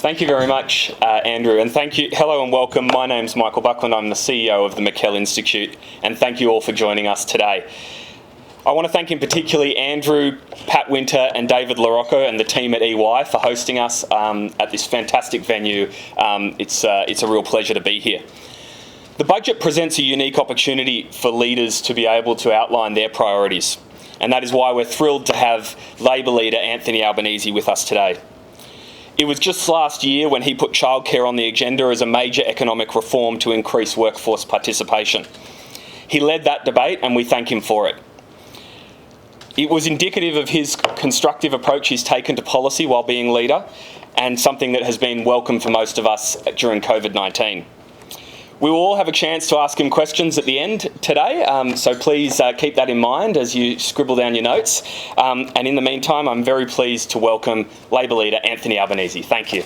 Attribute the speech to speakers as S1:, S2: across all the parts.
S1: Thank you very much, Andrew, and thank you. Hello and welcome. My name's Michael Buckland. I'm the CEO of the McKell Institute, and thank you all for joining us today. I want to thank in particularly Andrew, Pat Winter and David LaRocco and the team at EY for hosting us at this fantastic venue. It's a real pleasure to be here. The budget presents a unique opportunity for leaders to be able to outline their priorities, and that is why we're thrilled to have Labor leader Anthony Albanese with us today. It was just last year when he put childcare on the agenda as a major economic reform to increase workforce participation. He led that debate and we thank him for it. It was indicative of his constructive approach he's taken to policy while being leader, and something that has been welcome for most of us during COVID-19. We will all have a chance to ask him questions at the end today, so please keep that in mind as you scribble down your notes. And in the meantime, I'm very pleased to welcome Labor leader Anthony Albanese. Thank you.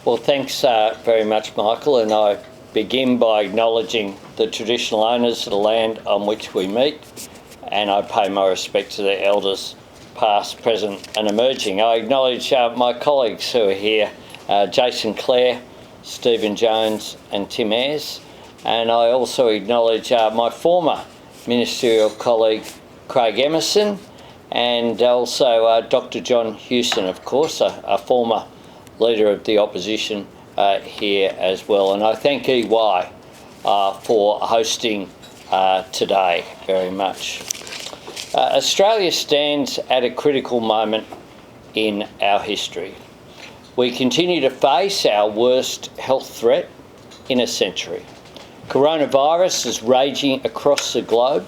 S2: Well, thanks very much, Michael, and I begin by acknowledging the traditional owners of the land on which we meet, and I pay my respect to their elders, past, present and emerging. I acknowledge my colleagues who are here, Jason Clare, Stephen Jones and Tim Ayres, and I also acknowledge my former ministerial colleague, Craig Emerson, and also Dr John Hewson, of course, a former leader of the opposition here as well. And I thank EY for hosting today very much. Australia stands at a critical moment in our history. We continue to face our worst health threat in a century. Coronavirus is raging across the globe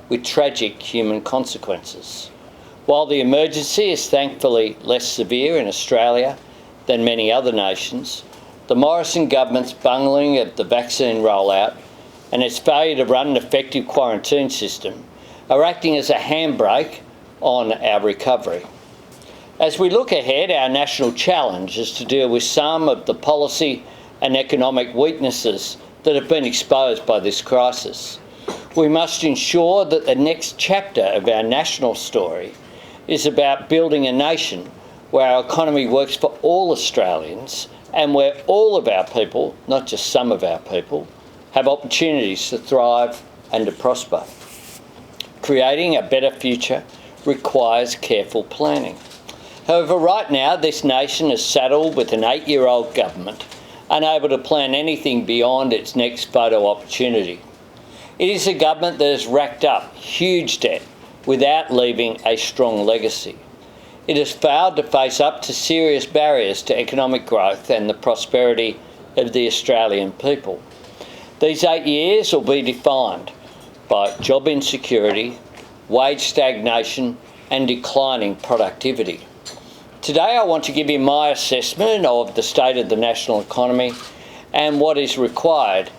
S2: with tragic human consequences. While the emergency is thankfully less severe in Australia than many other nations, the Morrison government's bungling of the vaccine rollout and its failure to run an effective quarantine system are acting as a handbrake on our recovery. As we look ahead, our national challenge is to deal with some of the policy and economic weaknesses that have been exposed by this crisis. We must ensure that the next chapter of our national story is about building a nation where our economy works for all Australians and where all of our people, not just some of our people, have opportunities to thrive and to prosper. Creating a better future requires careful planning. However, right now, this nation is saddled with an 8-year-old government, unable to plan anything beyond its next photo opportunity. It is a government that has racked up huge debt without leaving a strong legacy. It has failed to face up to serious barriers to economic growth and the prosperity of the Australian people. These 8 years will be defined by job insecurity, wage stagnation and declining productivity. Today I want to give you my assessment of the state of the national economy and what is required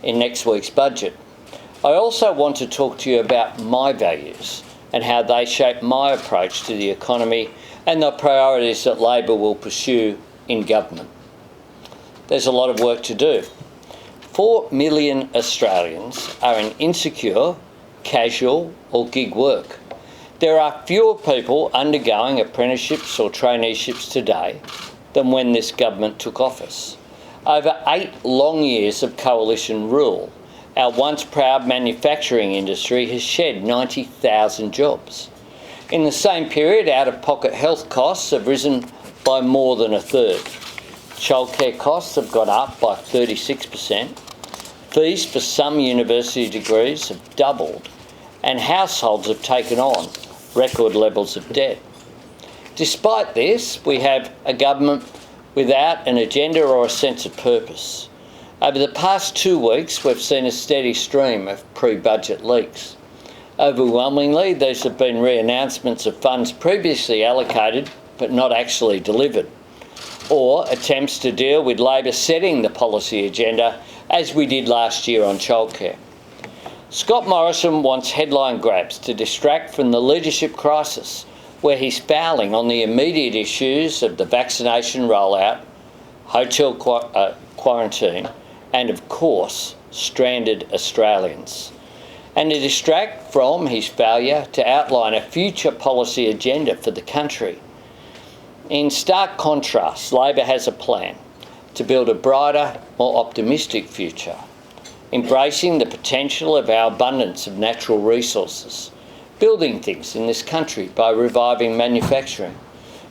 S2: in next week's budget. I also want to talk to you about my values and how they shape my approach to the economy and the priorities that Labor will pursue in government. There's a lot of work to do. 4 million Australians are in insecure, casual or gig work. There are fewer people undergoing apprenticeships or traineeships today than when this government took office. Over 8 long years of coalition rule, our once proud manufacturing industry has shed 90,000 jobs. In the same period, out-of-pocket health costs have risen by more than a third. Childcare costs have gone up by 36%. Fees for some university degrees have doubled, and households have taken on record levels of debt. Despite this, we have a government without an agenda or a sense of purpose. Over the past 2 weeks, we've seen a steady stream of pre-budget leaks. Overwhelmingly, these have been re-announcements of funds previously allocated but not actually delivered, or attempts to deal with Labor setting the policy agenda as we did last year on childcare. Scott Morrison wants headline grabs to distract from the leadership crisis, where he's fouling on the immediate issues of the vaccination rollout, hotel quarantine, and of course, stranded Australians. and to distract from his failure to outline a future policy agenda for the country. In stark contrast, Labor has a plan to build a brighter, more optimistic future, embracing the potential of our abundance of natural resources, building things in this country by reviving manufacturing,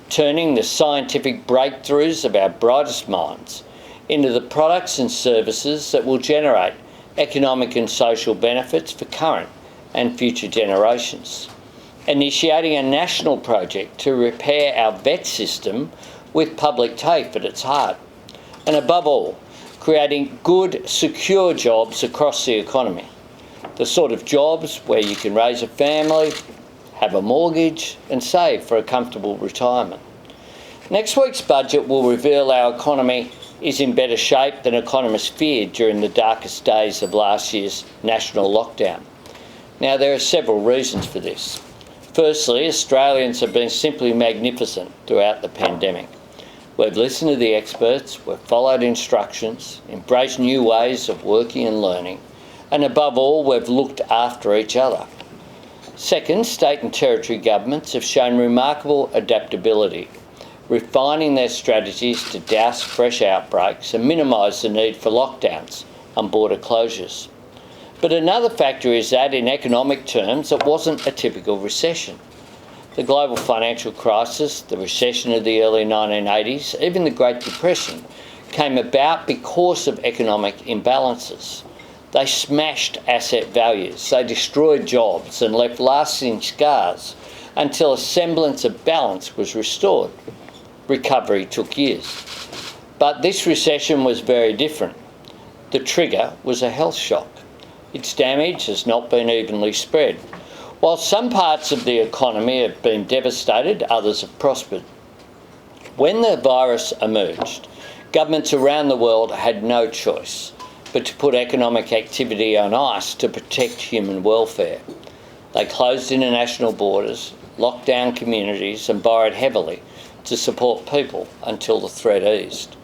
S2: turning the scientific breakthroughs of our brightest minds into the products and services that will generate economic and social benefits for current and future generations. Initiating a national project to repair our vet system with public TAFE at its heart. And above all, creating good, secure jobs across the economy. The sort of jobs where you can raise a family, have a mortgage and save for a comfortable retirement. Next week's budget will reveal our economy is in better shape than economists feared during the darkest days of last year's national lockdown. Now, there are several reasons for this. Firstly, Australians have been simply magnificent throughout the pandemic. We've listened to the experts, we've followed instructions, embraced new ways of working and learning, and above all, we've looked after each other. Second, state and territory governments have shown remarkable adaptability, refining their strategies to douse fresh outbreaks and minimise the need for lockdowns and border closures. But another factor is that, in economic terms, it wasn't a typical recession. The global financial crisis, the recession of the early 1980s, even the Great Depression, came about because of economic imbalances. They smashed asset values, they destroyed jobs and left lasting scars until a semblance of balance was restored. Recovery took years. But this recession was very different. The trigger was a health shock. Its damage has not been evenly spread. While some parts of the economy have been devastated, others have prospered. When the virus emerged, governments around the world had no choice but to put economic activity on ice to protect human welfare. They closed international borders, locked down communities and borrowed heavily to support people until the threat eased.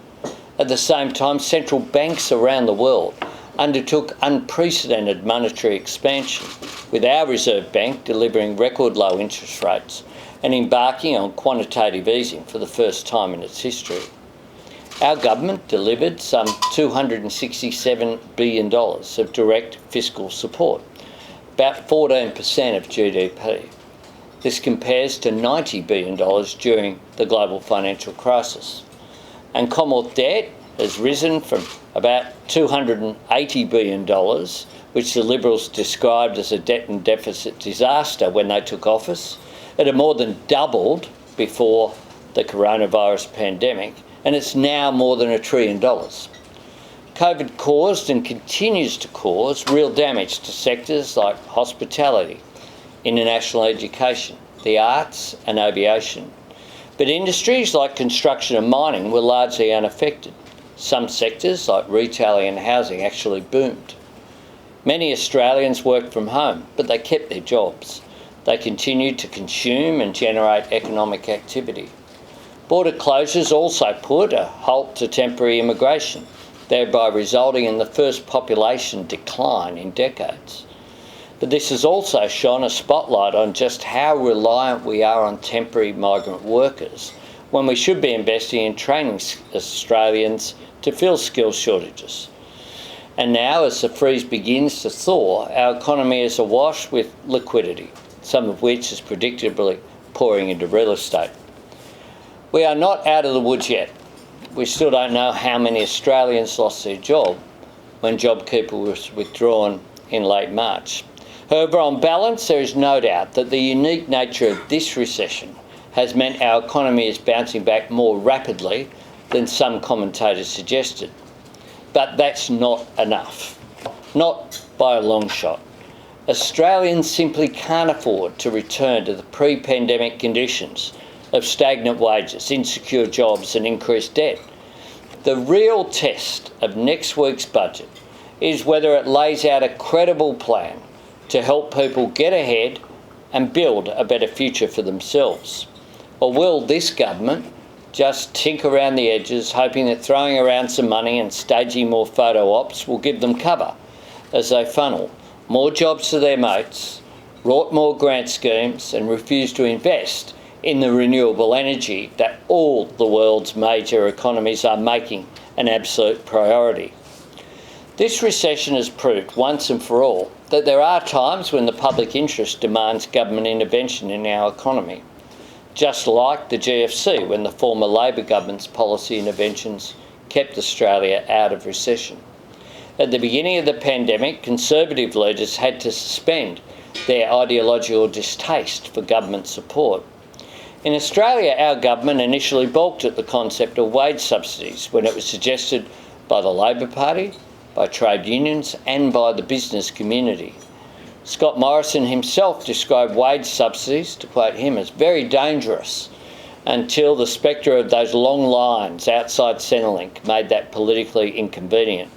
S2: At the same time, central banks around the world undertook unprecedented monetary expansion, with our Reserve Bank delivering record low interest rates and embarking on quantitative easing for the first time in its history. Our government delivered some $267 billion of direct fiscal support, about 14% of GDP. This compares to $90 billion during the global financial crisis. And Commonwealth debt has risen from about $280 billion, which the Liberals described as a debt and deficit disaster when they took office. It had more than doubled before the coronavirus pandemic, and it's now more than $1 trillion. COVID caused and continues to cause real damage to sectors like hospitality, international education, the arts and aviation. But industries like construction and mining were largely unaffected. Some sectors like retailing and housing actually boomed. Many Australians worked from home, but they kept their jobs. They continued to consume and generate economic activity. Border closures also put a halt to temporary immigration, thereby resulting in the first population decline in decades. But this has also shone a spotlight on just how reliant we are on temporary migrant workers when we should be investing in training Australians to fill skills shortages. And now, as the freeze begins to thaw, our economy is awash with liquidity, some of which is predictably pouring into real estate. We are not out of the woods yet. We still don't know how many Australians lost their job when JobKeeper was withdrawn in late March. However, on balance, there is no doubt that the unique nature of this recession has meant our economy is bouncing back more rapidly than some commentators suggested. But that's not enough. Not by a long shot. Australians simply can't afford to return to the pre-pandemic conditions of stagnant wages, insecure jobs and increased debt. The real test of next week's budget is whether it lays out a credible plan to help people get ahead and build a better future for themselves. Or will this government just tinker around the edges, hoping that throwing around some money and staging more photo ops will give them cover as they funnel more jobs to their mates, wrought more grant schemes and refused to invest in the renewable energy that all the world's major economies are making an absolute priority. This recession has proved once and for all that there are times when the public interest demands government intervention in our economy, just like the GFC when the former Labor government's policy interventions kept Australia out of recession. At the beginning of the pandemic, Conservative leaders had to suspend their ideological distaste for government support. In Australia, our government initially balked at the concept of wage subsidies when it was suggested by the Labor Party, by trade unions and by the business community. Scott Morrison himself described wage subsidies, to quote him, as very dangerous until the spectre of those long lines outside Centrelink made that politically inconvenient.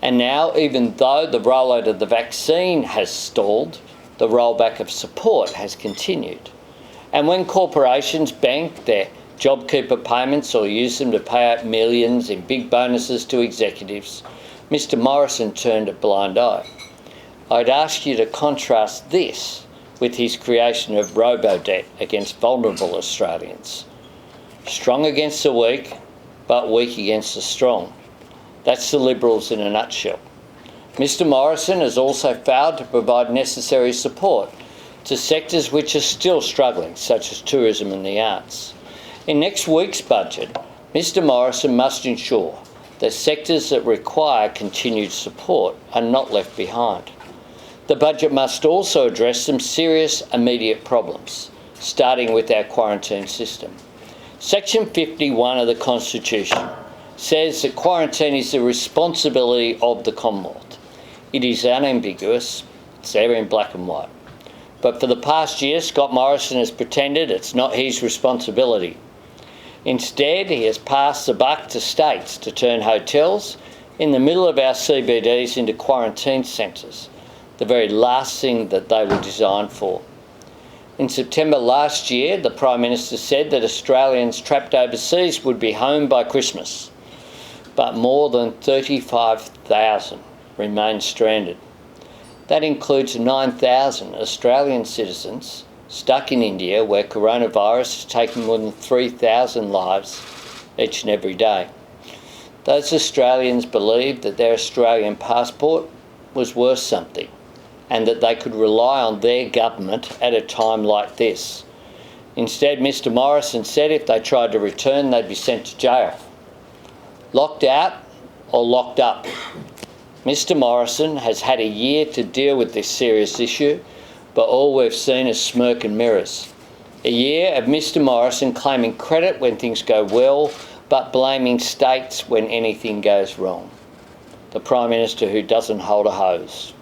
S2: And now, even though the rollout of the vaccine has stalled, the rollback of support has continued. And when corporations bank their JobKeeper payments or use them to pay out millions in big bonuses to executives, Mr Morrison turned a blind eye. I'd ask you to contrast this with his creation of robo-debt against vulnerable Australians. Strong against the weak, but weak against the strong. That's the Liberals in a nutshell. Mr Morrison has also failed to provide necessary support to sectors which are still struggling, such as tourism and the arts. In next week's budget, Mr Morrison must ensure that sectors that require continued support are not left behind. The budget must also address some serious immediate problems, starting with our quarantine system. Section 51 of the Constitution says that quarantine is the responsibility of the Commonwealth. It is unambiguous, it's there in black and white. But for the past year, Scott Morrison has pretended it's not his responsibility. Instead, he has passed the buck to states to turn hotels in the middle of our CBDs into quarantine centres, the very last thing that they were designed for. In September last year, the Prime Minister said that Australians trapped overseas would be home by Christmas, but more than 35,000 remain stranded. That includes 9,000 Australian citizens stuck in India, where coronavirus has taken more than 3,000 lives each and every day. Those Australians believed that their Australian passport was worth something and that they could rely on their government at a time like this. Instead, Mr Morrison said if they tried to return, they'd be sent to jail. Locked out or locked up? Mr Morrison has had a year to deal with this serious issue, but all we've seen is smoke and mirrors. A year of Mr Morrison claiming credit when things go well, but blaming states when anything goes wrong. The Prime Minister who doesn't hold a hose.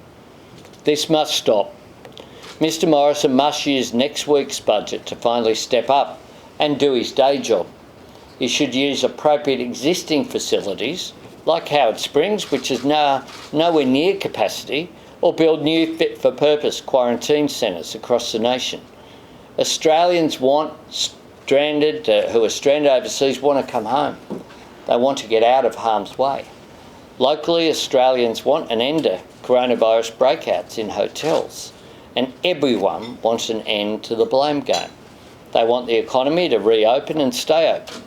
S2: This must stop. Mr Morrison must use next week's budget to finally step up and do his day job. He should use appropriate existing facilities, like Howard Springs, which is now nowhere near capacity, or build new fit-for-purpose quarantine centres across the nation. Australians who are stranded overseas want to come home. They want to get out of harm's way. Locally, Australians want an end to coronavirus breakouts in hotels, and everyone wants an end to the blame game. They want the economy to reopen and stay open.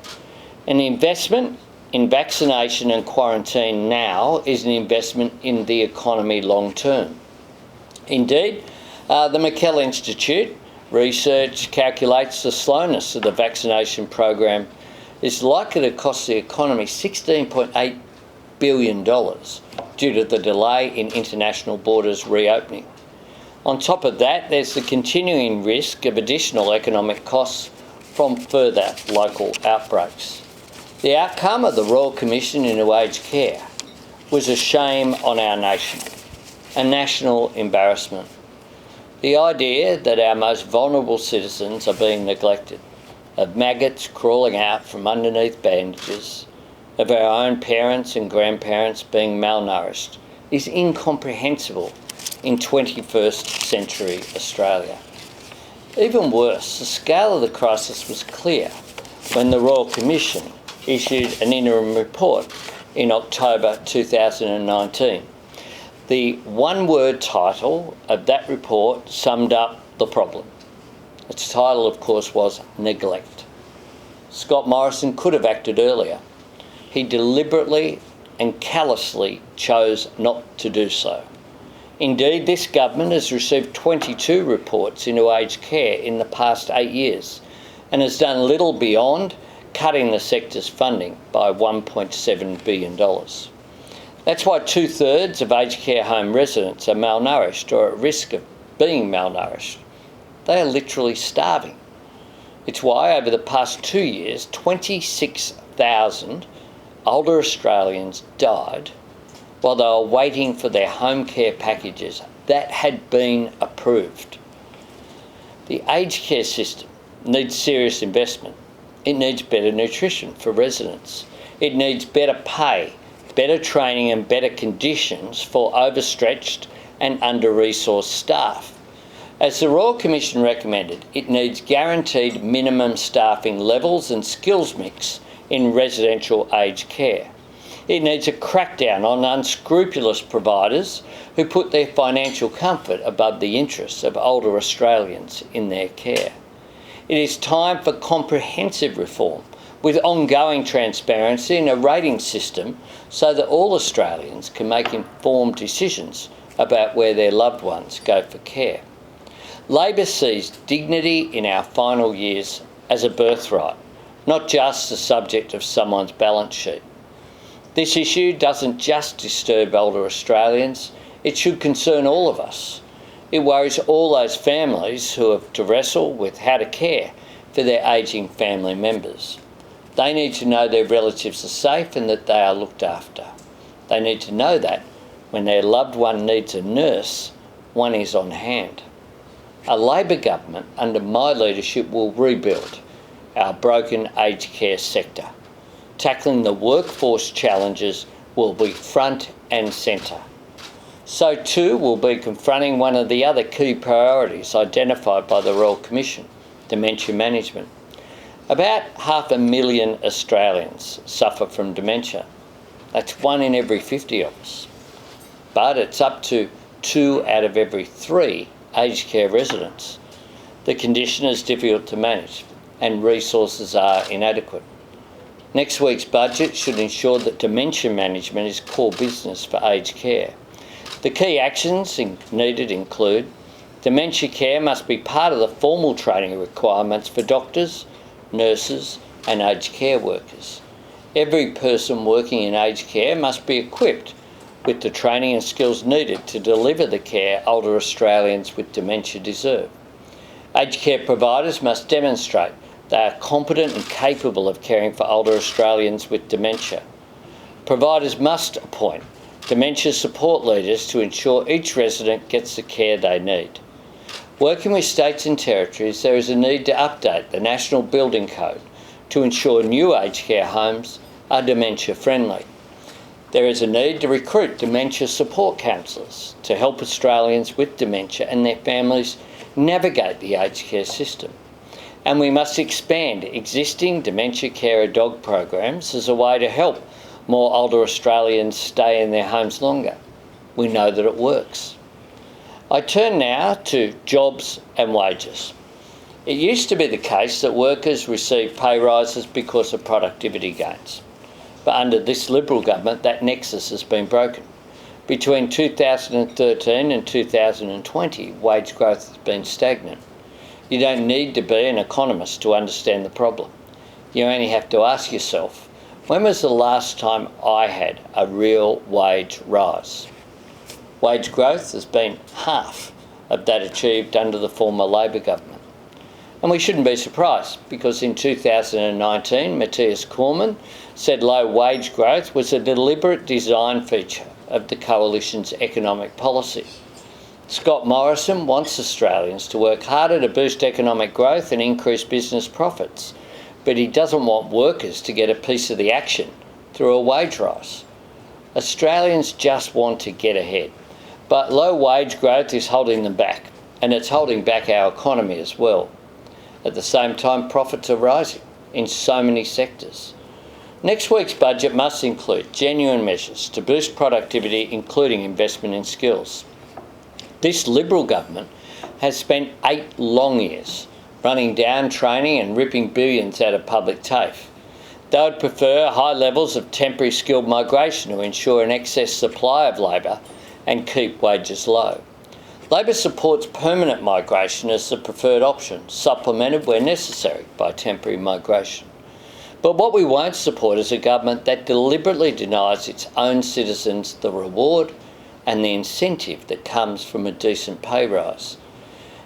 S2: An investment in vaccination and quarantine now is an investment in the economy long term. Indeed, the McKell Institute research calculates the slowness of the vaccination program is likely to cost the economy $16.8 billion due to the delay in international borders reopening. On top of that, there's the continuing risk of additional economic costs from further local outbreaks. The outcome of the Royal Commission into Aged Care was a shame on our nation, a national embarrassment. The idea that our most vulnerable citizens are being neglected, of maggots crawling out from underneath bandages, of our own parents and grandparents being malnourished, is incomprehensible in 21st century Australia. Even worse, the scale of the crisis was clear when the Royal Commission issued an interim report in October 2019. The one-word title of that report summed up the problem. Its title, of course, was neglect. Scott Morrison could have acted earlier. He deliberately and callously chose not to do so. Indeed, this government has received 22 reports into aged care in the past 8 years and has done little beyond cutting the sector's funding by $1.7 billion. That's why 2/3 of aged care home residents are malnourished or at risk of being malnourished. They are literally starving. It's why over the past 2 years, 26,000 older Australians died while they were waiting for their home care packages that had been approved. The aged care system needs serious investment. It needs better nutrition for residents. It needs better pay, better training and better conditions for overstretched and under-resourced staff. As the Royal Commission recommended, it needs guaranteed minimum staffing levels and skills mix in residential aged care. It needs a crackdown on unscrupulous providers who put their financial comfort above the interests of older Australians in their care. It is time for comprehensive reform with ongoing transparency and a rating system so that all Australians can make informed decisions about where their loved ones go for care. Labor sees dignity in our final years as a birthright, not just the subject of someone's balance sheet. This issue doesn't just disturb older Australians, it should concern all of us. It worries all those families who have to wrestle with how to care for their ageing family members. They need to know their relatives are safe and that they are looked after. They need to know that when their loved one needs a nurse, one is on hand. A Labor government under my leadership will rebuild our broken aged care sector. Tackling the workforce challenges will be front and centre. So too will be confronting one of the other key priorities identified by the Royal Commission, dementia management. About 500,000 Australians suffer from dementia. That's 1 in every 50 of us. But it's up to 2 out of every 3 aged care residents. The condition is difficult to manage and resources are inadequate. Next week's budget should ensure that dementia management is core business for aged care. The key actions needed include dementia care must be part of the formal training requirements for doctors, nurses and aged care workers. Every person working in aged care must be equipped with the training and skills needed to deliver the care older Australians with dementia deserve. Aged care providers must demonstrate they are competent and capable of caring for older Australians with dementia. Providers must appoint dementia support leaders to ensure each resident gets the care they need. Working with states and territories, there is a need to update the National Building Code to ensure new aged care homes are dementia friendly. There is a need to recruit dementia support counsellors to help Australians with dementia and their families navigate the aged care system. And we must expand existing dementia carer dog programs as a way to help more older Australians stay in their homes longer. We know that it works. I turn now to jobs and wages. It used to be the case that workers received pay rises because of productivity gains. But under this Liberal government, that nexus has been broken. Between 2013 and 2020, wage growth has been stagnant. You don't need to be an economist to understand the problem. You only have to ask yourself, when was the last time I had a real wage rise? Wage growth has been half of that achieved under the former Labor government. And we shouldn't be surprised, because in 2019, Matthias Cormann said low wage growth was a deliberate design feature of the Coalition's economic policy. Scott Morrison wants Australians to work harder to boost economic growth and increase business profits, but he doesn't want workers to get a piece of the action through a wage rise. Australians just want to get ahead, but low wage growth is holding them back, and it's holding back our economy as well. At the same time, profits are rising in so many sectors. Next week's budget must include genuine measures to boost productivity, including investment in skills. This Liberal government has spent 8 long years running down training and ripping billions out of public TAFE. They would prefer high levels of temporary skilled migration to ensure an excess supply of labour and keep wages low. Labor supports permanent migration as the preferred option, supplemented where necessary by temporary migration. But what we won't support is a government that deliberately denies its own citizens the reward and the incentive that comes from a decent pay rise.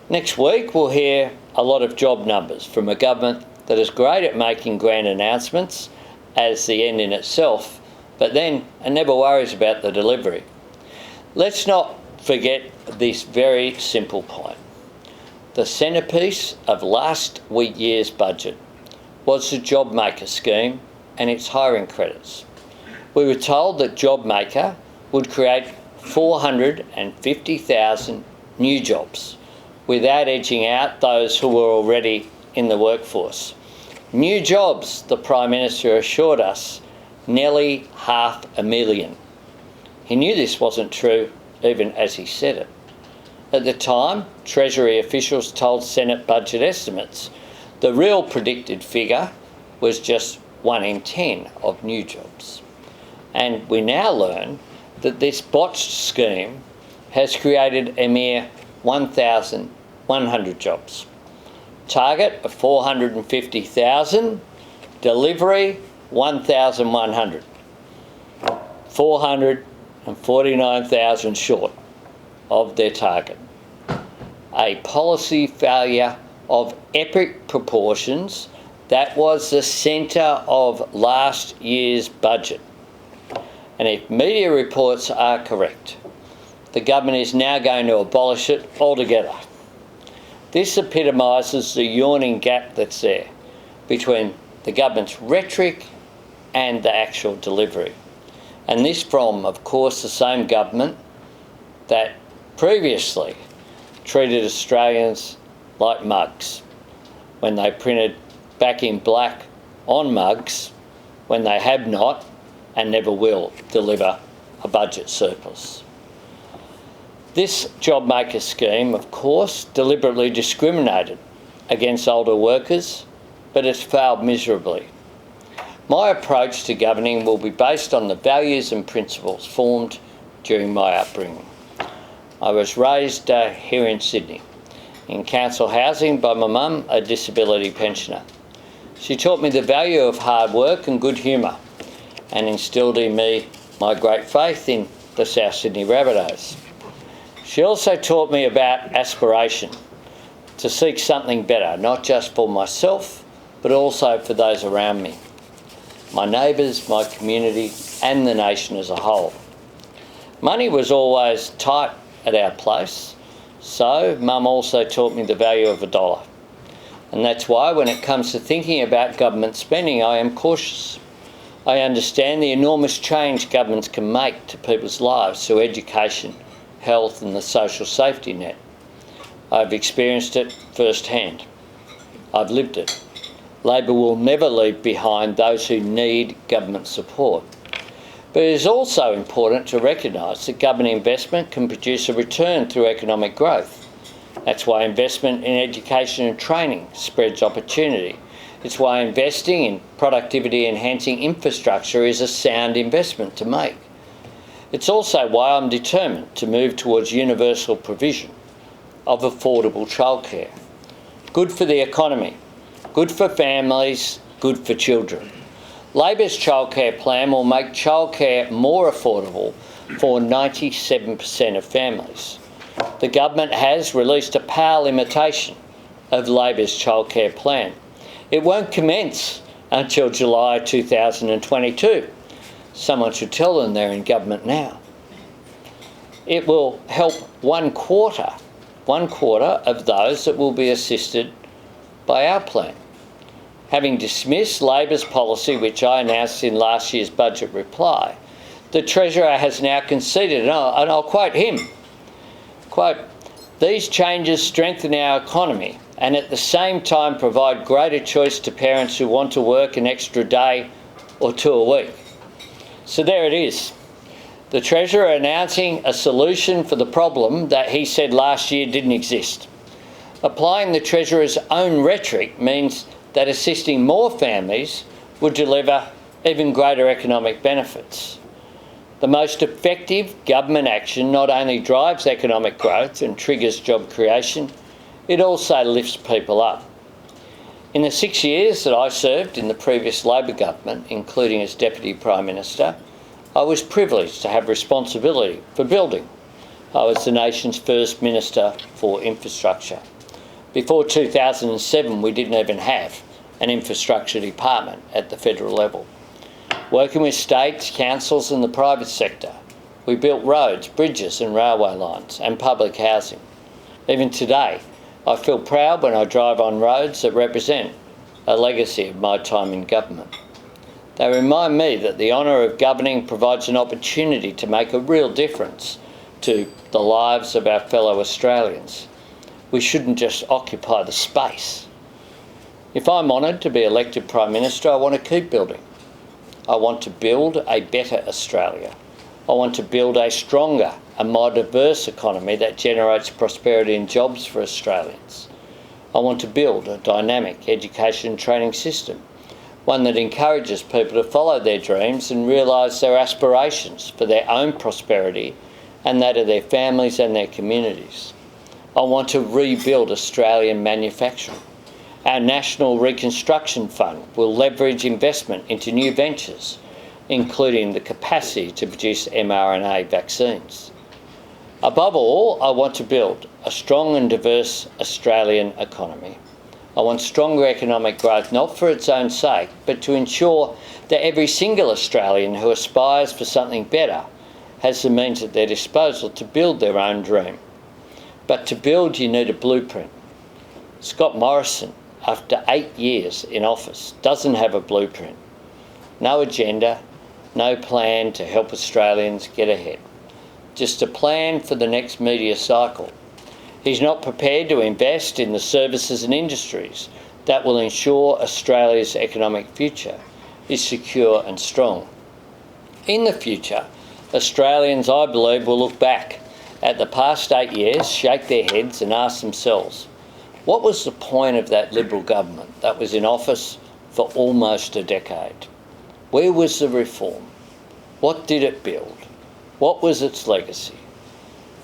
S2: Next week we'll hear a lot of job numbers from a government that is great at making grand announcements as the end in itself, but then it never worries about the delivery. Let's not forget this very simple point. The centrepiece of last year's budget was the JobMaker scheme and its hiring credits. We were told that JobMaker would create 450,000 new jobs without edging out those who were already in the workforce. New jobs, the Prime Minister assured us, nearly 500,000. He knew this wasn't true even as he said it. At the time, Treasury officials told Senate budget estimates. The real predicted figure was just 1 in 10 of new jobs. And we now learn that this botched scheme has created a mere 1,100 jobs. Target of 450,000, delivery 1,100. 449,000 short of their target. A policy failure of epic proportions that was the centre of last year's budget. And if media reports are correct, the government is now going to abolish it altogether. This epitomises the yawning gap that's there between the government's rhetoric and the actual delivery. And this from, of course, the same government that previously treated Australians like mugs when they printed back in black on mugs when they have not and never will deliver a budget surplus. This JobMaker scheme, of course, deliberately discriminated against older workers, but it's failed miserably. My approach to governing will be based on the values and principles formed during my upbringing. I was raised here in Sydney, in council housing by my mum, a disability pensioner. She taught me the value of hard work and good humour and instilled in me my great faith in the South Sydney Rabbitohs. She also taught me about aspiration, to seek something better, not just for myself, but also for those around me, my neighbours, my community, and the nation as a whole. Money was always tight at our place, so Mum also taught me the value of a dollar. And that's why when it comes to thinking about government spending, I am cautious. I understand the enormous change governments can make to people's lives through education, health and the social safety net. I've experienced it firsthand. I've lived it. Labor will never leave behind those who need government support. But it is also important to recognise that government investment can produce a return through economic growth. That's why investment in education and training spreads opportunity. It's why investing in productivity-enhancing infrastructure is a sound investment to make. It's also why I'm determined to move towards universal provision of affordable childcare. Good for the economy, good for families, good for children. Labor's childcare plan will make childcare more affordable for 97% of families. The government has released a power limitation of Labor's childcare plan. It won't commence until July 2022. Someone should tell them they're in government now. It will help one quarter of those that will be assisted by our plan. Having dismissed Labor's policy, which I announced in last year's budget reply, the Treasurer has now conceded, and I'll quote him, quote, "These changes strengthen our economy and at the same time provide greater choice to parents who want to work an extra day or 2 a week. So there it is. The Treasurer announcing a solution for the problem that he said last year didn't exist. Applying the Treasurer's own rhetoric means that assisting more families would deliver even greater economic benefits. The most effective government action not only drives economic growth and triggers job creation, it also lifts people up. In the 6 years that I served in the previous Labor government, including as Deputy Prime Minister, I was privileged to have responsibility for building. I was the nation's first Minister for Infrastructure. Before 2007, we didn't even have an infrastructure department at the federal level. Working with states, councils and the private sector, we built roads, bridges and railway lines and public housing. Even today, I feel proud when I drive on roads that represent a legacy of my time in government. They remind me that the honour of governing provides an opportunity to make a real difference to the lives of our fellow Australians. We shouldn't just occupy the space. If I'm honoured to be elected Prime Minister, I want to keep building. I want to build a better Australia. I want to build a stronger and more diverse economy that generates prosperity and jobs for Australians. I want to build a dynamic education and training system, one that encourages people to follow their dreams and realise their aspirations for their own prosperity and that of their families and their communities. I want to rebuild Australian manufacturing. Our National Reconstruction Fund will leverage investment into new ventures, including the capacity to produce mRNA vaccines. Above all, I want to build a strong and diverse Australian economy. I want stronger economic growth, not for its own sake, but to ensure that every single Australian who aspires for something better has the means at their disposal to build their own dream. But to build, you need a blueprint. Scott Morrison, after 8 years in office, doesn't have a blueprint. No agenda, no plan to help Australians get ahead. Just a plan for the next media cycle. He's not prepared to invest in the services and industries that will ensure Australia's economic future is secure and strong. In the future, Australians, I believe, will look back at the past 8 years, shake their heads and ask themselves, what was the point of that Liberal government that was in office for almost a decade? Where was the reform? What did it build? What was its legacy?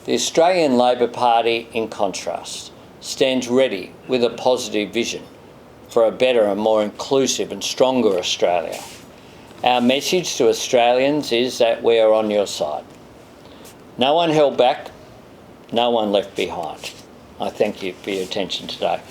S2: The Australian Labor Party, in contrast, stands ready with a positive vision for a better and more inclusive and stronger Australia. Our message to Australians is that we are on your side. No one held back, no one left behind. I thank you for your attention today.